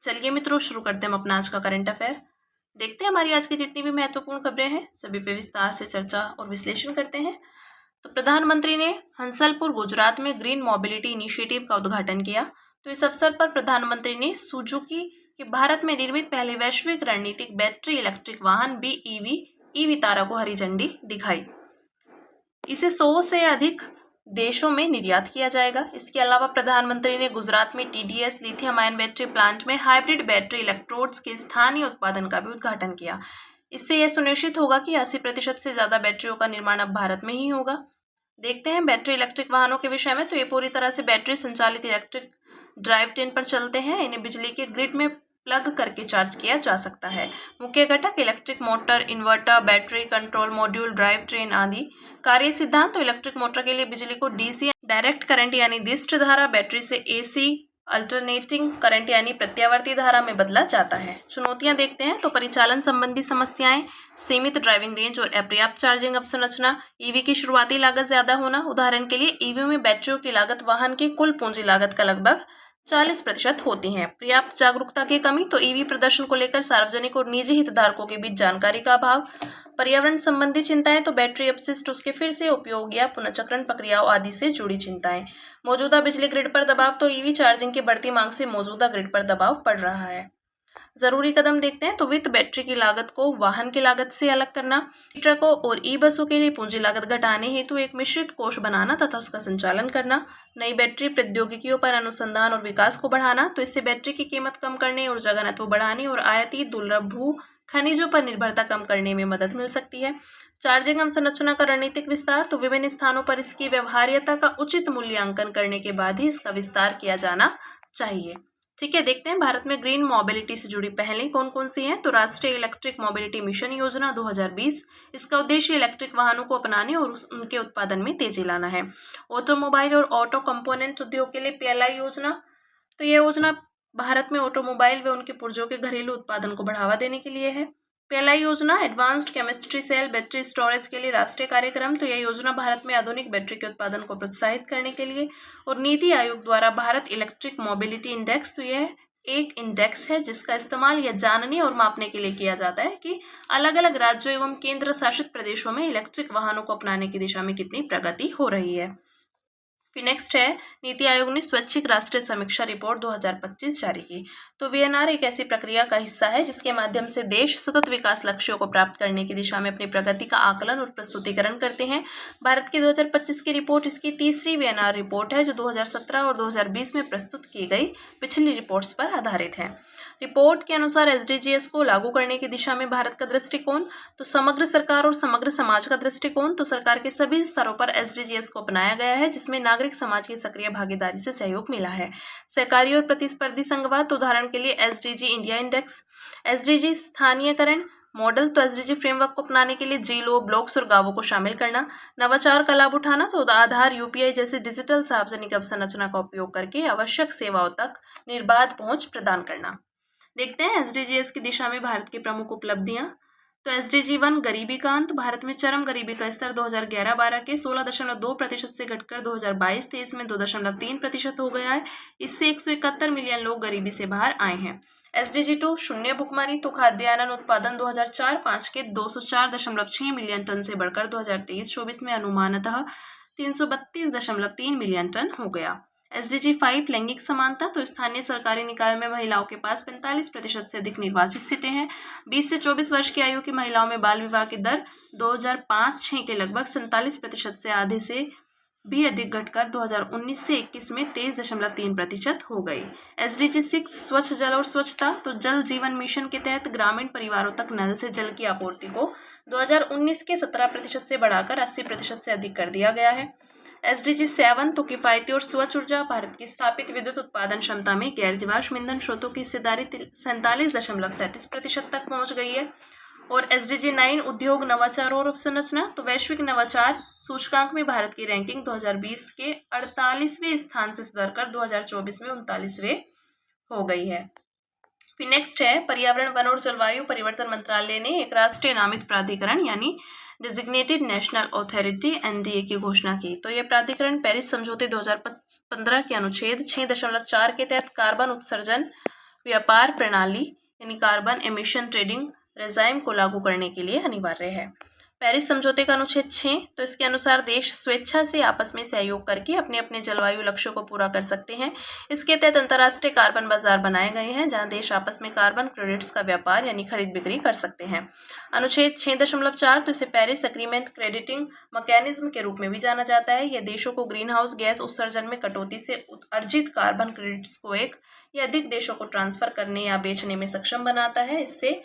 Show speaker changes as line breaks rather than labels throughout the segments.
चलिए मित्रों, शुरू करते हैं हम अपना आज का करंट अफेयर। देखते हैं हमारी आज की जितनी भी महत्वपूर्ण खबरें हैं सभी पे विस्तार से चर्चा और विश्लेषण करते हैं। तो प्रधानमंत्री ने हंसलपुर गुजरात में ग्रीन मोबिलिटी इनिशिएटिव का उद्घाटन किया। तो इस अवसर पर प्रधानमंत्री ने सुजुकी के भारत में निर्मित पहले वैश्विक रणनीतिक बैटरी इलेक्ट्रिक वाहन BEV वितारा को हरी झंडी दिखाई। इसे 100 से अधिक देशों में निर्यात किया जाएगा। इसके अलावा प्रधानमंत्री ने गुजरात में TDS lithium ion battery plant में हाइब्रिड बैटरी इलेक्ट्रोड्स के स्थानीय उत्पादन का भी उद्घाटन किया। इससे यह सुनिश्चित होगा कि 80% से ज़्यादा बैटरियों का निर्माण अब भारत में ही होगा। देखते हैं बैटरी इलेक्ट्रिक वाहनों के विषय में। तो ये पूरी तरह से बैटरी संचालित इलेक्ट्रिक ड्राइव ट्रेन पर चलते हैं। इन्हें बिजली के ग्रिड में प्लग करके चार्ज किया जा सकता है। मुख्य घटक electric motor, inverter, battery control module, drive train आदि। कार्य सिद्धांत तो इलेक्ट्रिक मोटर के लिए बिजली को DC डायरेक्ट करंट यानी दिष्ट धारा, बैटरी से AC अल्टरनेटिंग करंट यानी प्रत्यावर्ती धारा में बदला जाता है। चुनौतियां देखते हैं तो परिचालन संबंधी समस्याएं, सीमित ड्राइविंग रेंज और अपर्याप्त चार्जिंग अवसंरचना, EV की शुरुआती लागत ज्यादा होना। उदाहरण के लिए EV में बैटरियों की लागत वाहन की कुल पूंजी लागत का लगभग 40% होती हैं। पर्याप्त जागरूकता की कमी तो EV प्रदर्शन को लेकर सार्वजनिक और निजी हितधारकों के बीच जानकारी का अभाव। पर्यावरण संबंधी चिंताएं तो बैटरी अपशिष्ट, उसके फिर से उपयोग या पुनर्चक्रण प्रक्रियाओं आदि से जुड़ी चिंताएं। मौजूदा बिजली ग्रिड पर दबाव तो EV चार्जिंग की बढ़ती मांग से मौजूदा ग्रिड पर दबाव पड़ रहा है। जरूरी कदम देखते हैं तो वित्त बैटरी की लागत को वाहन की लागत से अलग करना, ट्रकों और बसों के लिए पूंजी लागत घटाने हेतु एक मिश्रित कोष बनाना तथा उसका संचालन करना, नई बैटरी प्रौद्योगिकियों पर अनुसंधान और विकास को बढ़ाना। तो इससे बैटरी की कीमत कम करने, ऊर्जा घनत्व बढ़ाने और आयातित दुर्लभ भू खनिजों पर निर्भरता कम करने में मदद मिल सकती है। चार्जिंग अवसंरचना का रणनीतिक विस्तार तो विभिन्न स्थानों पर इसकी व्यवहार्यता का उचित मूल्यांकन करने के बाद ही इसका विस्तार किया जाना चाहिए। ठीक है, देखते हैं भारत में ग्रीन मोबिलिटी से जुड़ी पहलें कौन कौन सी हैं। तो राष्ट्रीय इलेक्ट्रिक मोबिलिटी मिशन योजना 2020, इसका उद्देश्य इलेक्ट्रिक वाहनों को अपनाने और उनके उत्पादन में तेजी लाना है। ऑटोमोबाइल और ऑटो कंपोनेंट उद्योग के लिए PLI योजना, तो यह योजना भारत में ऑटोमोबाइल व उनके पुर्जों के घरेलू उत्पादन को बढ़ावा देने के लिए है। PLI योजना advanced chemistry cell battery storage के लिए राष्ट्रीय कार्यक्रम, तो यह योजना भारत में आधुनिक बैटरी के उत्पादन को प्रोत्साहित करने के लिए। और नीति आयोग द्वारा भारत इलेक्ट्रिक मोबिलिटी इंडेक्स, तो यह एक इंडेक्स है जिसका इस्तेमाल यह जानने और मापने के लिए किया जाता है कि अलग अलग राज्यों एवं केंद्र शासित प्रदेशों में इलेक्ट्रिक वाहनों को अपनाने की दिशा में कितनी प्रगति हो रही है। फिर नेक्स्ट है, नीति आयोग ने स्वैच्छिक राष्ट्रीय समीक्षा रिपोर्ट 2025 जारी की। तो VNR एक ऐसी प्रक्रिया का हिस्सा है जिसके माध्यम से देश सतत विकास लक्ष्यों को प्राप्त करने की दिशा में अपनी प्रगति का आकलन और प्रस्तुतिकरण करते हैं। भारत की 2025 की रिपोर्ट इसकी तीसरी VNR रिपोर्ट है जो 2017 और 2020 में प्रस्तुत की गई पिछली रिपोर्ट्स पर आधारित है। रिपोर्ट के अनुसार SDGs को लागू करने की दिशा में भारत का दृष्टिकोण, तो समग्र सरकार और समग्र समाज का दृष्टिकोण, तो सरकार के सभी स्तरों पर SDGs को अपनाया गया है जिसमें नागरिक समाज की सक्रिय भागीदारी से सहयोग मिला है। सहकारी और प्रतिस्पर्धी संघवाद, तो उदाहरण के लिए SDG इंडिया इंडेक्स, SDG स्थानीयकरण मॉडल, तो SDG फ्रेमवर्क को अपनाने के लिए जिलों, ब्लॉक्स और गांवों को शामिल करना, नवाचार का लाभ उठाना, तो आधार, UPI जैसे डिजिटल सार्वजनिक अवसंरचना का उपयोग करके आवश्यक सेवाओं तक निर्बाध पहुंच प्रदान करना। देखते हैं SDGs की दिशा में भारत की प्रमुख उपलब्धियां। तो SDG 1 गरीबी का अंत, भारत में चरम गरीबी का स्तर 2011-12 के 16.2% से घटकर 2022-23 में 2.3% हो गया है। इससे 171 मिलियन लोग गरीबी से बाहर आए हैं। SDG 2 शून्य भुखमरी, तो खाद्यान्न उत्पादन 2004-5 के 204.6 मिलियन टन से बढ़कर 2023-24 में अनुमानतः 332.3 मिलियन टन हो गया। SDG 5 लैंगिक समानता, तो स्थानीय सरकारी निकायों में महिलाओं के पास 45% से अधिक निर्वाचित सीटें हैं। 20 से 24 वर्ष की आयु की महिलाओं में बाल विवाह की दर 2005-6 के लगभग 47% से आधे से भी अधिक घटकर 2019 से 21 में 23.3% हो गई। SDG 6 स्वच्छ जल और स्वच्छता, तो जल जीवन मिशन के तहत ग्रामीण परिवारों तक नल से जल की आपूर्ति को 2019 के 17% से बढ़ाकर 80% से अधिक कर दिया गया है। SDG 7 तो किफायती और स्वच्छ ऊर्जा, भारत की स्थापित विद्युत उत्पादन क्षमता में गैर जीवाश्म ईंधन स्रोतों की हिस्सेदारी 47.37% तक पहुंच गई है। और SDG 9 उद्योग, नवाचार और अवसंरचना, तो वैश्विक नवाचार सूचकांक में भारत की रैंकिंग 2020 के 48वें स्थान से सुधरकर 2024 में 39वें हो गई है। फिर नेक्स्ट है, पर्यावरण, वन और जलवायु परिवर्तन मंत्रालय ने एक राष्ट्रीय नामित प्राधिकरण यानी डेजिग्नेटेड नेशनल अथॉरिटी NDA की घोषणा की। तो यह प्राधिकरण पेरिस समझौते 2015 के अनुच्छेद 6.4 के तहत कार्बन उत्सर्जन व्यापार प्रणाली यानी कार्बन एमिशन ट्रेडिंग रेजाइम को लागू करने के लिए अनिवार्य है। पेरिस समझौते का अनुच्छेद 6, तो इसके अनुसार देश स्वेच्छा से आपस में सहयोग करके अपने अपने जलवायु लक्ष्यों को पूरा कर सकते हैं। इसके तहत अंतर्राष्ट्रीय कार्बन बाजार बनाए गए हैं जहां देश आपस में कार्बन क्रेडिट्स का व्यापार यानी खरीद बिक्री कर सकते हैं। अनुच्छेद 6.4, तो इसे पेरिस एग्रीमेंट क्रेडिटिंग मैकेनिज्म के रूप में भी जाना जाता है। यह देशों को ग्रीन हाउस गैस उत्सर्जन में कटौती से अर्जित कार्बन क्रेडिट्स को एक या अधिक देशों को ट्रांसफर करने या बेचने में सक्षम बनाता है। इससे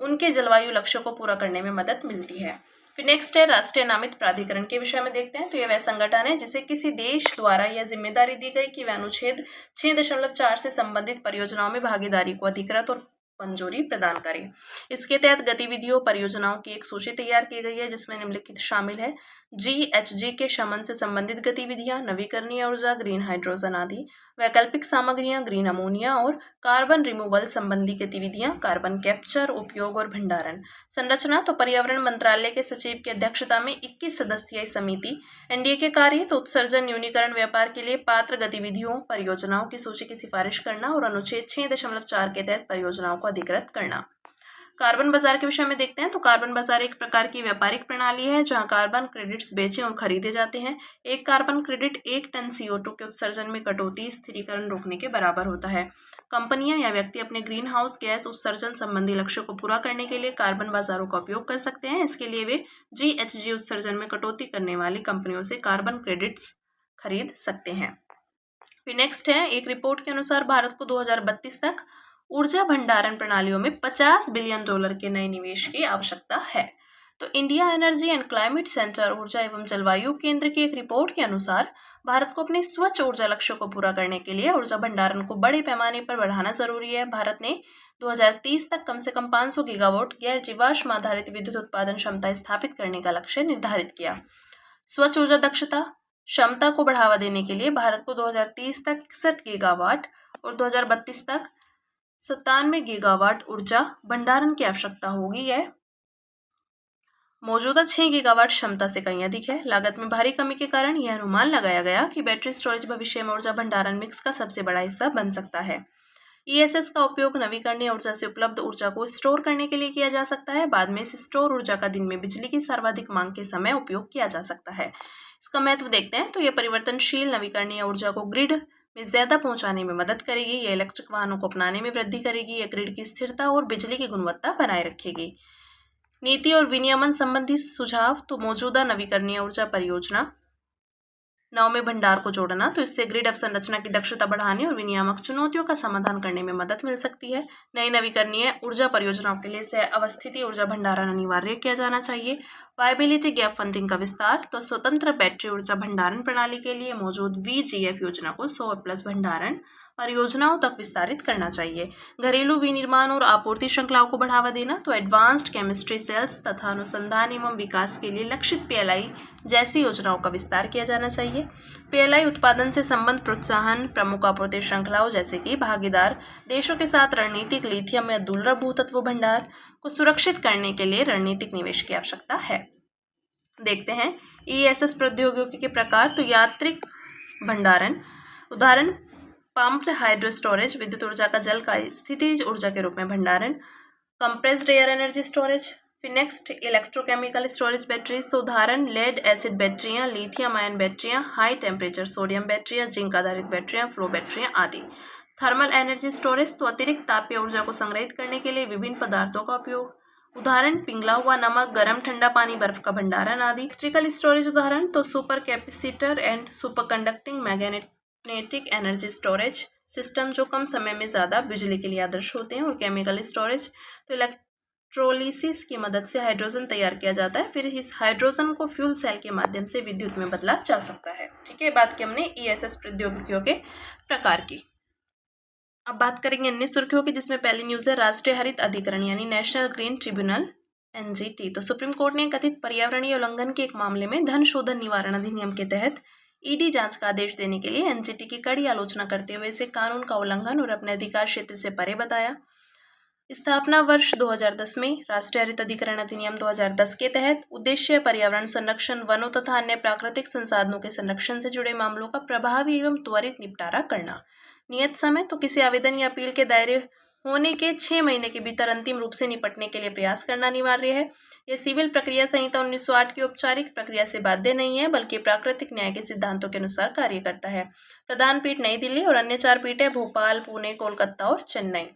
उनके जलवायु लक्ष्यों को पूरा करने में मदद मिलती है। फिर नेक्स्ट है राष्ट्रीय नामित प्राधिकरण के विषय में देखते हैं। तो यह वह संगठन है जिसे किसी देश द्वारा यह जिम्मेदारी दी गई कि वह अनुच्छेद 6.4 से संबंधित परियोजनाओं में भागीदारी को अधिकृत और मंजूरी प्रदान करे। इसके तहत गतिविधियों परियोजनाओं की एक सूची तैयार की गई है जिसमें निम्नलिखित शामिल है: GHG के शमन से संबंधित गतिविधियां, नवीकरणीय ऊर्जा, ग्रीन हाइड्रोजन आदि, वैकल्पिक सामग्रियां, ग्रीन अमोनिया और कार्बन रिमूवल संबंधी गतिविधियां, कार्बन कैप्चर, उपयोग और भंडारण। संरचना तो पर्यावरण मंत्रालय के सचिव की अध्यक्षता में 21 सदस्यीय समिति। एनडीए के कार्य तो उत्सर्जन न्यूनीकरण व्यापार के लिए पात्र गतिविधियों परियोजनाओं की सूची की सिफारिश करना और अनुच्छेद 6.4 के तहत परियोजनाओं को अधिकृत करना। कार्बन बाजार के विषय में देखते हैं। तो कार्बन बाजार एक प्रकार की व्यापारिक प्रणाली है जहां कार्बन क्रेडिट्स बेचे और खरीदे जाते हैं। एक कार्बन क्रेडिट 1 टन CO2 के उत्सर्जन में कटौती स्थिरीकरण रोकने के बराबर होता है। कंपनियां या व्यक्ति अपने ग्रीन हाउस गैस उत्सर्जन संबंधी लक्ष्यों को पूरा करने के लिए कार्बन बाजारों का उपयोग कर सकते हैं। इसके लिए वे GHG उत्सर्जन में कटौती करने वाली कंपनियों से कार्बन क्रेडिट्स खरीद सकते हैं। फिर नेक्स्ट है, एक रिपोर्ट के अनुसार भारत को 2032 तक ऊर्जा भंडारण प्रणालियों में $50 बिलियन के नए निवेश की आवश्यकता है। तो India energy and climate centre ऊर्जा एवं जलवायु केंद्र की एक रिपोर्ट के अनुसार भारत को अपने स्वच्छ ऊर्जा लक्ष्यों को पूरा करने के लिए ऊर्जा भंडारण को बड़े पैमाने पर बढ़ाना जरूरी है। भारत ने 2030 तक कम से कम 500 गीगावाट गैर जीवाश्म आधारित विद्युत उत्पादन क्षमता स्थापित करने का लक्ष्य निर्धारित किया। स्वच्छ ऊर्जा दक्षता क्षमता को बढ़ावा देने के लिए भारत को 2030 तक 61 गीगावाट और 2032 तक 97 गीगावाट ऊर्जा भंडारण की आवश्यकता होगी। यह मौजूदा 6 गीगावाट क्षमता से कहीं अधिक है। लागत में भारी कमी के कारण यह अनुमान लगाया गया कि बैटरी स्टोरेज भविष्य में ऊर्जा भंडारण मिक्स का सबसे बड़ा हिस्सा बन सकता है। ESS का उपयोग नवीकरणीय ऊर्जा से उपलब्ध ऊर्जा को स्टोर करने के लिए किया जा सकता है। बाद में इस स्टोर ऊर्जा का दिन में बिजली की सर्वाधिक मांग के समय उपयोग किया जा सकता है। इसका महत्व देखते हैं। तो यह परिवर्तनशील नवीकरणीय ऊर्जा को ग्रिड में ज्यादा पहुंचाने में मदद करेगी। यह इलेक्ट्रिक वाहनों को अपनाने में वृद्धि करेगी। यह ग्रिड की स्थिरता और बिजली की गुणवत्ता बनाए रखेगी। नीति और विनियमन संबंधी सुझाव, तो मौजूदा नवीकरणीय ऊर्जा परियोजना नाव में भंडार को जोड़ना, तो इससे ग्रिड अवसंरचना की दक्षता बढ़ाने और विनियामक चुनौतियों का समाधान करने में मदद मिल सकती है। नई नवीकरणीय ऊर्जा परियोजनाओं के लिए सह अवस्थिति ऊर्जा भंडारण अनिवार्य किया जाना चाहिए। वायबिलिटी गैप फंडिंग का विस्तार, तो स्वतंत्र बैटरी ऊर्जा भंडारण प्रणाली के लिए मौजूद VGF योजना को 100+ भंडारण परियोजनाओं तक विस्तारित करना चाहिए। घरेलू विनिर्माण और आपूर्ति श्रृंखलाओं को बढ़ावा देना, तो एडवांस्ड केमिस्ट्री सेल्स तथा अनुसंधान एवं विकास के लिए लक्षित PLI जैसी योजनाओं का विस्तार किया जाना चाहिए। PLI उत्पादन से संबंध प्रोत्साहन, प्रमुख आपूर्ति श्रृंखलाओं जैसे कि भागीदार देशों के साथ रणनीतिक लिथियम या दुर्लभ भूतत्व भंडार को सुरक्षित करने के लिए रणनीतिक निवेश की आवश्यकता है। देखते हैं ESS प्रौद्योगिकी के प्रकार, तो यांत्रिक भंडारण, उदाहरण पंप्ड हाइड्रो स्टोरेज, विद्युत ऊर्जा का जल का स्थितिज ऊर्जा के रूप में भंडारण, कंप्रेस्ड एयर एनर्जी स्टोरेज। फिर नेक्स्ट इलेक्ट्रोकेमिकल स्टोरेज बैटरीज, तो उदाहरण लेड एसिड बैटरियां, लिथियम आयन बैटरियां, हाई टेम्परेचर सोडियम बैटरियां, जिंक आधारित बैटरियां, फ्लो बैटरियां आदि। थर्मल एनर्जी स्टोरेज, तो अतिरिक्त तापीय ऊर्जा को संग्रहित करने के लिए विभिन्न पदार्थों का उपयोग, उदाहरण पिघला हुआ नमक, गर्म ठंडा पानी, बर्फ का भंडारण आदि। इलेक्ट्रिकल स्टोरेज उदाहरण, तो super capacitor and super conducting magnetic energy storage system जो कम समय में ज़्यादा बिजली के लिए आदर्श होते हैं। और केमिकल स्टोरेज, तो इलेक्ट्रोलिसिस की मदद से हाइड्रोजन तैयार किया जाता है, फिर इस हाइड्रोजन को फ्यूल सेल के माध्यम से विद्युत में बदला जा सकता है। ठीक है, बात की हमने ESS प्रौद्योगिकियों के प्रकार की। अब बात करेंगे अन्य सुर्खियों की, जिसमें पहली न्यूज़ है राष्ट्रीय हरित अधिकरण यानी नेशनल ग्रीन ट्रिब्यूनल NGT। तो सुप्रीम कोर्ट ने कथित पर्यावरणीय उल्लंघन के एक मामले में धन शोधन निवारण अधिनियम के तहत ED जांच का आदेश देने के लिए NGT की कड़ी आलोचना करते हुए इसे कानून का उल्लंघन और अपने अधिकार क्षेत्र से परे बताया। स्थापना वर्ष 2010 में राष्ट्रीय हरित अधिकरण अधिनियम 2010 के तहत उद्देश्य पर्यावरण संरक्षण, वनों तथा अन्य प्राकृतिक संसाधनों के संरक्षण से जुड़े मामलों का प्रभावी एवं त्वरित निपटारा करना। नियत समय तो किसी आवेदन या अपील के दायरे होने के 6 महीने के भीतर अंतिम रूप से निपटने के लिए प्रयास करना अनिवार्य है। यह सिविल प्रक्रिया संहिता 1908 की औपचारिक प्रक्रिया से बाध्य नहीं है, बल्कि प्राकृतिक न्याय के सिद्धांतों के अनुसार कार्य करता है। प्रधान पीठ नई दिल्ली और अन्य 4 पीठें भोपाल, पुणे, कोलकाता और चेन्नई।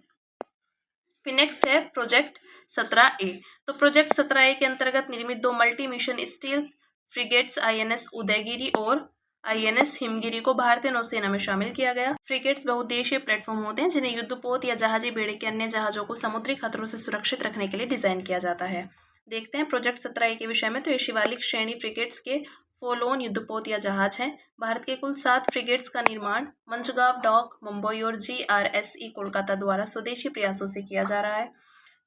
फिर नेक्स्ट है प्रोजेक्ट 17A। तो प्रोजेक्ट 17A के अंतर्गत निर्मित 2 multi mission steel frigates INS Udaygiri और INS हिमगिरी को भारतीय नौसेना में शामिल किया गया। फ्रिगेट्स बहुउद्देशीय प्लेटफॉर्म होते हैं जिन्हें युद्धपोत या जहाजी बेड़े के अन्य जहाजों को समुद्री खतरों से सुरक्षित रखने के लिए डिजाइन किया जाता है। देखते हैं प्रोजेक्ट 17A के विषय में। तो ये शिवालिक श्रेणी फ्रिगेट्स के फोलोन युद्धपोत या जहाज हैं। भारत के कुल 7 फ्रिगेट्स का निर्माण मंचगांव डॉक, मुंबई और GRSE कोलकाता द्वारा स्वदेशी प्रयासों से किया जा रहा है।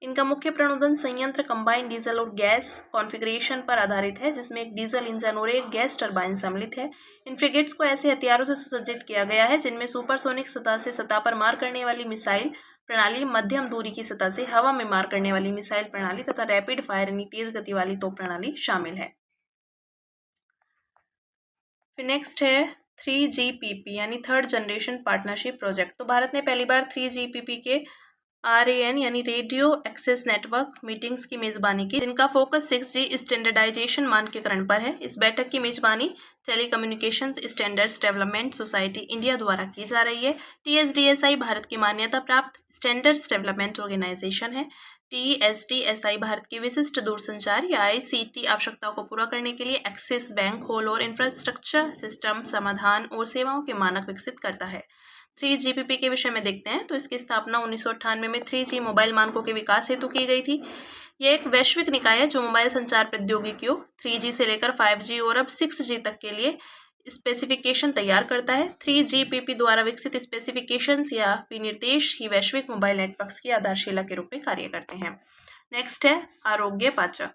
इनका मुख्य प्रणोदन संयंत्र कंबाइंड डीजल और गैस कॉन्फ़िगरेशन पर आधारित है, जिसमें एक डीजल इंजन और एक गैस टरबाइन सम्मिलित है। इन फ्रिगेट्स को ऐसे हथियारों से सुसज्जित किया गया है जिनमें सुपरसोनिक सतह से सतह पर मार करने वाली मिसाइल प्रणाली, मध्यम दूरी की सतह से हवा में मार करने वाली मिसाइल प्रणाली तथा रैपिड फायर यानी तेज गति वाली तोप प्रणाली शामिल है। फिर नेक्स्ट है 3GPP यानी थर्ड जनरेशन पार्टनरशिप प्रोजेक्ट। तो भारत ने पहली बार 3GPP के RAN यानी रेडियो एक्सेस नेटवर्क मीटिंग्स की मेज़बानी की, जिनका फोकस 6G स्टैंडर्डाइजेशन मानकीकरण पर है। इस बैठक की मेज़बानी telecommunications standards development society India द्वारा की जा रही है। TSDSI भारत की मान्यता प्राप्त स्टैंडर्ड्स डेवलपमेंट ऑर्गेनाइजेशन है। TSDSI भारत की विशिष्ट दूरसंचार या ICT आवश्यकताओं को पूरा करने के लिए एक्सेस, बैंक, होल और इंफ्रास्ट्रक्चर सिस्टम समाधान और सेवाओं के मानक विकसित करता है। 3GPP के विषय में देखते हैं। तो इसकी स्थापना 1998 में 3G मोबाइल मानकों के विकास हेतु की गई थी। यह एक वैश्विक निकाय है जो मोबाइल संचार प्रौद्योगिकियों 3G से लेकर 5G और अब 6G तक के लिए स्पेसिफिकेशन तैयार करता है। 3GPP द्वारा विकसित स्पेसिफिकेशंस या विनिर्देश ही वैश्विक मोबाइल नेटवर्क्स की आधारशिला के रूप में कार्य करते हैं। नेक्स्ट है आरोग्य पाचा।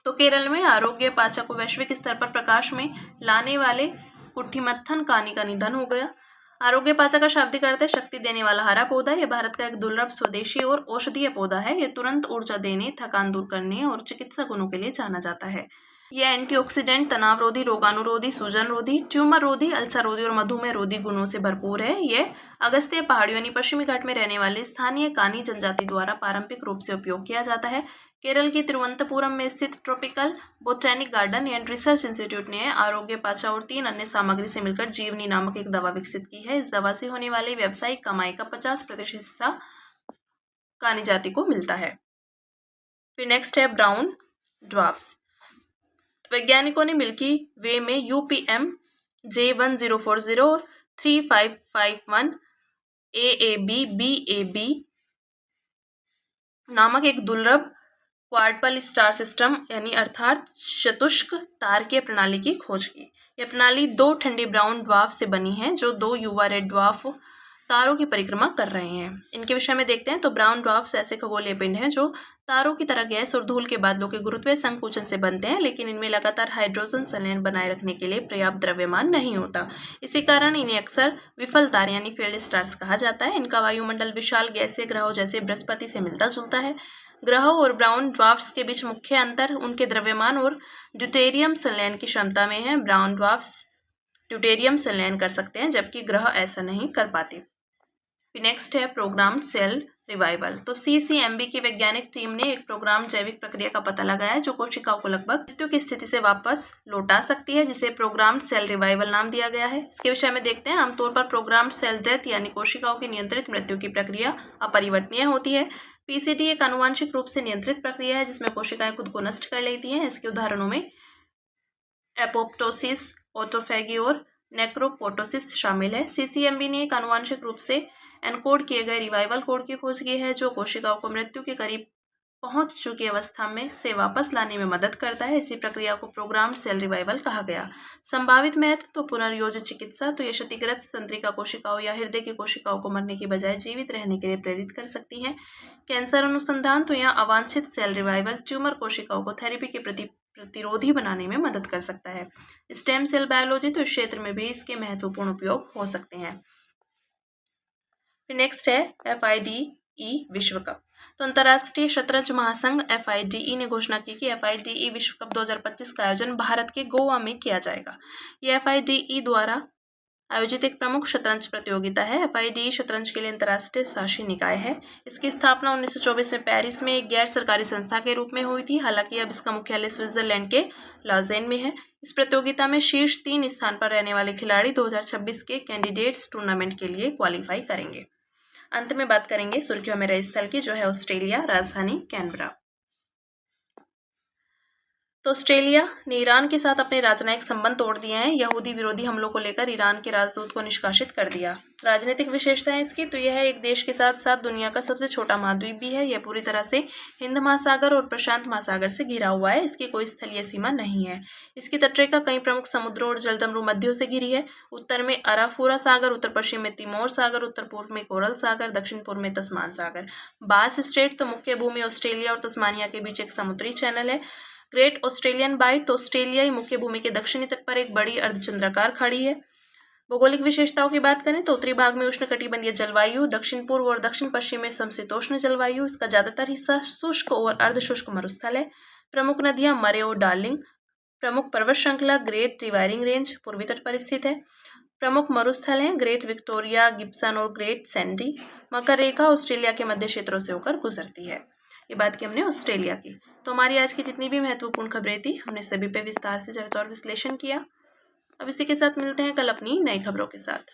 तो केरल में आरोग्य पाचा को वैश्विक स्तर पर प्रकाश में लाने वाले कुट्टिमथन कानी का निधन हो गया। आरोग्य पाचा का शाब्दिक अर्थ है शक्ति देने वाला हरा पौधा। यह भारत का एक दुर्लभ स्वदेशी और औषधीय पौधा है। यह तुरंत ऊर्जा देने, थकान दूर करने और चिकित्सा गुणों के लिए जाना जाता है। यह एंटीऑक्सीडेंट, तनाव रोधी, रोगाणुरोधी, सूजन रोधी, ट्यूमर रोधी, अल्सर रोधी और मधुमेह रोधी गुणों से भरपूर है। यह अगस्त्य पहाड़ियों यानी पश्चिमी घाट में रहने वाले स्थानीय कानी जनजाति द्वारा पारंपरिक रूप से उपयोग किया जाता है। केरल के तिरुवनंतपुरम में स्थित tropical botanic garden and research institute ने आरोग्य पाचा और 3 अन्य सामग्री से मिलकर जीवनी नामक एक दवा विकसित की है। इस दवा से होने वाली व्यावसायिक कमाई का 50% हिस्सा कानी जाति को मिलता है। फिर नेक्स्ट है ब्राउन ड्वार्फ्स। वैज्ञानिकों ने मिल्की वे में UPM J1040 3551 AAB BAB नामक एक दुर्लभ क्वाड्रपल स्टार सिस्टम यानी अर्थात चतुष्क तारकीय प्रणाली की खोज की। यह प्रणाली 2 ठंडी ब्राउन ड्वार्फ से बनी है जो 2 युवा रेड ड्वार्फ तारों की परिक्रमा कर रहे हैं। इनके विषय में देखते हैं। तो ब्राउन ड्वार्फ्स ऐसे खगोलीय पिंड हैं जो तारों की तरह गैस और धूल के बादलों के गुरुत्वीय संकुचन से बनते हैं, लेकिन इनमें लगातार हाइड्रोजन संलयन बनाए रखने के लिए पर्याप्त द्रव्यमान नहीं होता। इसी कारण इन्हें अक्सर विफल तारे यानी फेल्ड स्टार्स कहा जाता है। इनका वायुमंडल विशाल गैसीय ग्रहों जैसे बृहस्पति से मिलता जुलता है। ग्रहों और ब्राउन ड्वार्फ्स के बीच मुख्य अंतर उनके द्रव्यमान और ड्यूटेरियम संलयन की क्षमता में है। ब्राउन ड्वार्फ्स ड्यूटेरियम संलयन कर सकते हैं जबकि ग्रह ऐसा नहीं कर पाते। नेक्स्ट है प्रोग्राम सेल रिवाइवल। तो CCMB की वैज्ञानिक टीम ने एक प्रोग्राम जैविक प्रक्रिया का पता लगाया जो कोशिकाओं को लगभग मृत्यु की स्थिति से वापस लौटा सकती है, जिसे प्रोग्राम सेल रिवाइवल नाम दिया गया है। इसके विषय में देखते हैं। आमतौर पर प्रोग्राम सेल डेथ यानी कोशिकाओं की नियंत्रित मृत्यु की प्रक्रिया अपरिवर्तनीय होती है। PCD एक आनुवांशिक रूप से नियंत्रित प्रक्रिया है जिसमें कोशिकाएं खुद को नष्ट कर लेती हैं। इसके उदाहरणों में एपोप्टोसिस, ऑटोफैगी और नेक्रोपोटोसिस शामिल है। CCMB ने एक आनुवांशिक रूप से एनकोड किए गए रिवाइवल कोड की खोज की है जो कोशिकाओं को मृत्यु के करीब पहुंच चुकी अवस्था में से वापस लाने में मदद करता है। इसी प्रक्रिया को प्रोग्राम्ड सेल रिवाइवल कहा गया। संभावित महत्व तो पुनर्योज चिकित्सा। तो ये क्षतिग्रस्त तंत्रिका कोशिकाओं या हृदय की कोशिकाओं को मरने की बजाय जीवित रहने के लिए प्रेरित कर सकती हैं। कैंसर अनुसंधान। तो यहाँ अवांछित सेल रिवाइवल ट्यूमर कोशिकाओं को थेरेपी के प्रति प्रतिरोधी बनाने में मदद कर सकता है। Stem cell biology. तो इस क्षेत्र में भी इसके महत्वपूर्ण उपयोग हो सकते हैं। नेक्स्ट है FIDE विश्व कप। तो अंतर्राष्ट्रीय शतरंज महासंघ FIDE ने घोषणा की कि FIDE विश्व कप 2025 का आयोजन भारत के गोवा में किया जाएगा। ये FIDE द्वारा आयोजित एक प्रमुख शतरंज प्रतियोगिता है। FIDE शतरंज के लिए अंतर्राष्ट्रीय शासी निकाय है। इसकी स्थापना 1924 में पेरिस में एक गैर सरकारी संस्था के रूप में हुई थी। हालांकि अब इसका मुख्यालय स्विट्जरलैंड के लॉजेन में है। इस प्रतियोगिता में शीर्ष 3 स्थान पर रहने वाले खिलाड़ी 2026 के कैंडिडेट्स टूर्नामेंट के लिए क्वालिफाई करेंगे। अंत में बात करेंगे सुर्खियों में रहे स्थल की, जो है ऑस्ट्रेलिया, राजधानी कैनबरा। तो ऑस्ट्रेलिया ने ईरान के साथ अपने राजनयिक संबंध तोड़ दिए हैं। यहूदी विरोधी हमलों को लेकर ईरान के राजदूत को निष्कासित कर दिया। राजनीतिक विशेषताएं इसकी, तो यह एक देश के साथ साथ दुनिया का सबसे छोटा महाद्वीप भी है। यह पूरी तरह से हिंद महासागर और प्रशांत महासागर से घिरा हुआ है। इसकी कोई स्थलीय सीमा नहीं है। इसकी तटरेखा कई प्रमुख समुद्रों और जलदमरू मध्यों से घिरी है। उत्तर में अराफुरा सागर, उत्तर पश्चिम में तिमोर सागर, उत्तर पूर्व में कोरल सागर, दक्षिण पूर्व में तस्मान सागर। बास स्ट्रेट, तो मुख्य भूमि ऑस्ट्रेलिया और तस्मानिया के बीच एक समुद्री चैनल है। ग्रेट ऑस्ट्रेलियन बाइट, तो ऑस्ट्रेलियाई मुख्य भूमि के दक्षिणी तट पर एक बड़ी अर्धचंद्राकार खाड़ी है। भौगोलिक विशेषताओं की बात करें तो उत्तरी भाग में उष्णकटिबंधीय जलवायु, दक्षिण पूर्व और दक्षिण पश्चिम में समशीतोष्ण जलवायु। इसका ज्यादातर हिस्सा शुष्क और अर्धशुष्क मरुस्थल है। प्रमुख नदियां मरे और डार्लिंग। प्रमुख पर्वत श्रृंखला ग्रेट डिवायरिंग रेंज पूर्वी तट पर स्थित है। प्रमुख मरुस्थल हैं ग्रेट विक्टोरिया, गिब्सन और ग्रेट सैंडी। मकर रेखा ऑस्ट्रेलिया के मध्य क्षेत्रों से होकर गुजरती है। ये बात की हमने ऑस्ट्रेलिया की। तो हमारी आज की जितनी भी महत्वपूर्ण खबरें थी, हमने सभी पे विस्तार से चर्चा और विश्लेषण किया। अब इसी के साथ मिलते हैं कल अपनी नई खबरों के साथ।